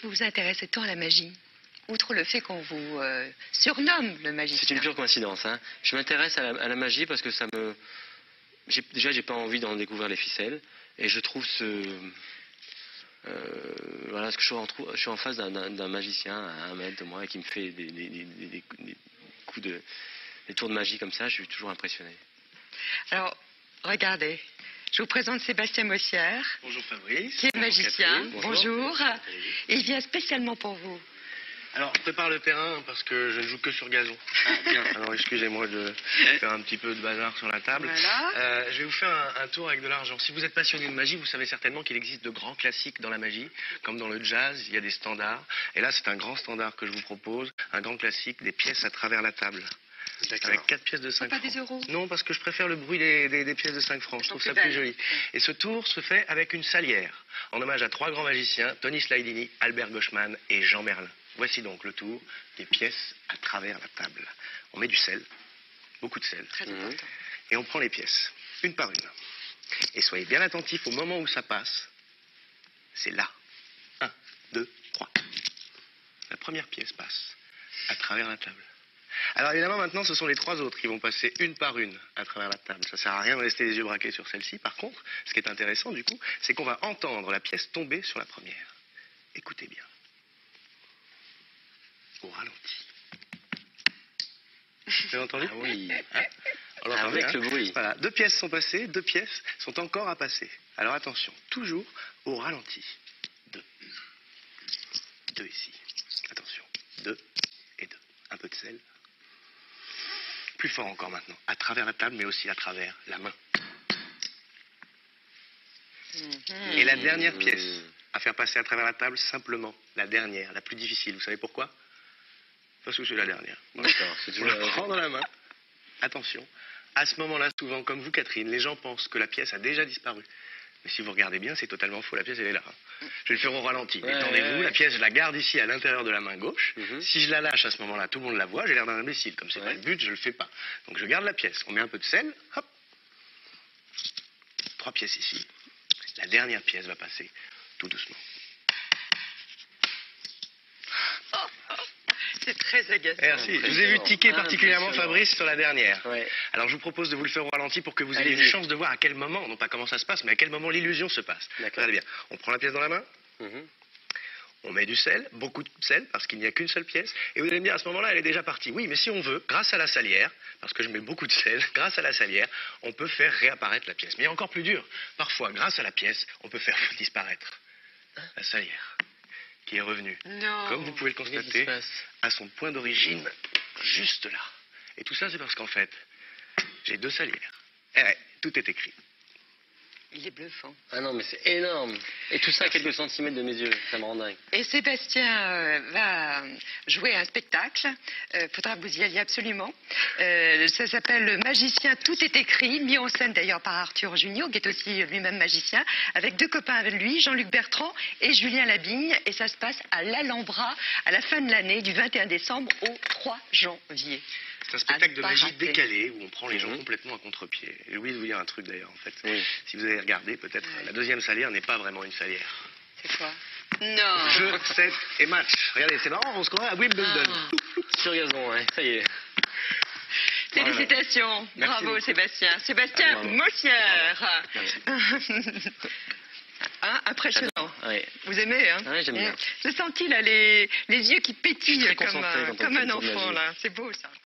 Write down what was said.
vous vous intéressez tant à la magie? Outre le fait qu'on vous surnomme le magicien. C'est une pure coïncidence. Hein. Je m'intéresse à la magie parce que ça me... Déjà, j'ai pas envie d'en découvrir les ficelles. Et je trouve voilà, parce que je suis en face d'un magicien à 1 mètre de moi qui me fait des coups des tours de magie comme ça. Je suis toujours impressionné. Alors, regardez. Je vous présente Sébastien Mossière. Bonjour Fabrice. Qui est magicien. Bonjour. Et il vient spécialement pour vous. Alors, je prépare le terrain parce que je ne joue que sur gazon. Ah, bien. Alors, excusez-moi de faire un petit peu de bazar sur la table. Voilà. Je vais vous faire un tour avec de l'argent. Si vous êtes passionné de magie, vous savez certainement qu'il existe de grands classiques dans la magie. Comme dans le jazz, il y a des standards. Et là, c'est un grand standard que je vous propose. Un grand classique, des pièces à travers la table. Avec 4 pièces de 5 francs. Pas des euros? Non, parce que je préfère le bruit des pièces de 5 francs. Je trouve ça plus joli. Et ce tour se fait avec une salière. En hommage à 3 grands magiciens, Tony Slaidini, Albert Gauchmann et Jean Merlin. Voici donc le tour des pièces à travers la table. On met du sel, beaucoup de sel. Très important. Et on prend les pièces, une par une. Et soyez bien attentifs au moment où ça passe. C'est là. 1, 2, 3. La première pièce passe à travers la table. Alors évidemment, maintenant, ce sont les 3 autres qui vont passer une par une à travers la table. Ça sert à rien de rester les yeux braqués sur celle-ci. Par contre, ce qui est intéressant, du coup, c'est qu'on va entendre la pièce tomber sur la première. Écoutez bien. Au ralenti. Vous avez entendu? Ah oui. Hein? On l'entend Avec bien, le bruit. Voilà, 2 pièces sont passées, 2 pièces sont encore à passer. Alors attention, toujours au ralenti. 2. 2 ici. Attention. 2 et 2. Un peu de sel. Plus fort encore maintenant. À travers la table, mais aussi à travers la main. Et la dernière pièce à faire passer à travers la table, simplement, la dernière, la plus difficile. Vous savez pourquoi? Parce que c'est la dernière. D'accord. On la prend dans la main. Attention. À ce moment-là, souvent, comme vous, Catherine, les gens pensent que la pièce a déjà disparu. Mais si vous regardez bien, c'est totalement faux. La pièce, elle est là. Je vais le faire au ralenti. Détendez-vous. La pièce, je la garde ici à l'intérieur de la main gauche. Si je la lâche à ce moment-là, tout le monde la voit. J'ai l'air d'un imbécile. Comme c'est pas le but, je le fais pas. Donc je garde la pièce. On met un peu de sel. Hop. 3 pièces ici. La dernière pièce va passer tout doucement. C'est très agaçant. Merci. Je vous ai vu tiquer particulièrement, Fabrice, sur la dernière. Ouais. Alors je vous propose de vous le faire au ralenti pour que vous ayez une chance de voir à quel moment, non pas comment ça se passe, mais à quel moment l'illusion se passe. Regardez bien. On prend la pièce dans la main. On met du sel, beaucoup de sel, parce qu'il n'y a qu'une seule pièce. Et vous allez me dire, à ce moment-là, elle est déjà partie. Oui, mais si on veut, grâce à la salière, parce que je mets beaucoup de sel, grâce à la salière, on peut faire réapparaître la pièce. Mais encore plus dur, parfois, grâce à la pièce, on peut faire disparaître la salière, qui est revenue. Non. Comme vous pouvez le constater, à son point d'origine, juste là. Et tout ça, c'est parce qu'en fait, j'ai 2 salières. Eh ouais, tout est écrit. Il est bluffant. Ah non, mais c'est énorme. Et tout ça à quelques centimètres de mes yeux. Ça me rend dingue. Et Sébastien va jouer un spectacle. Faudra que vous y alliez absolument. Ça s'appelle Le Magicien, tout est écrit, mis en scène d'ailleurs par Arthur Junio, qui est aussi lui-même magicien, avec 2 copains avec lui, Jean-Luc Bertrand et Julien Labigne. Et ça se passe à l'Alhambra à la fin de l'année, du 21 décembre au 3 janvier. C'est un spectacle de magie décalé où on prend les gens complètement à contre-pied. J'ai oublié de vous dire un truc d'ailleurs en fait. Si vous avez regardé, peut-être la deuxième salière n'est pas vraiment une salière. C'est quoi? Non. Jeu, 7 et match. Regardez, c'est marrant, on se croirait à Wimbledon. Sur gazon, ouais. Ça y est. Félicitations. Merci Bravo beaucoup. Sébastien. Sébastien Mossière. Hein, impressionnant. Ouais. Vous aimez, hein? Ouais, j'aime bien. J'ai senti là les yeux qui pétillent très comme concentré quand on un fait une enfant magie. là. C'est beau ça.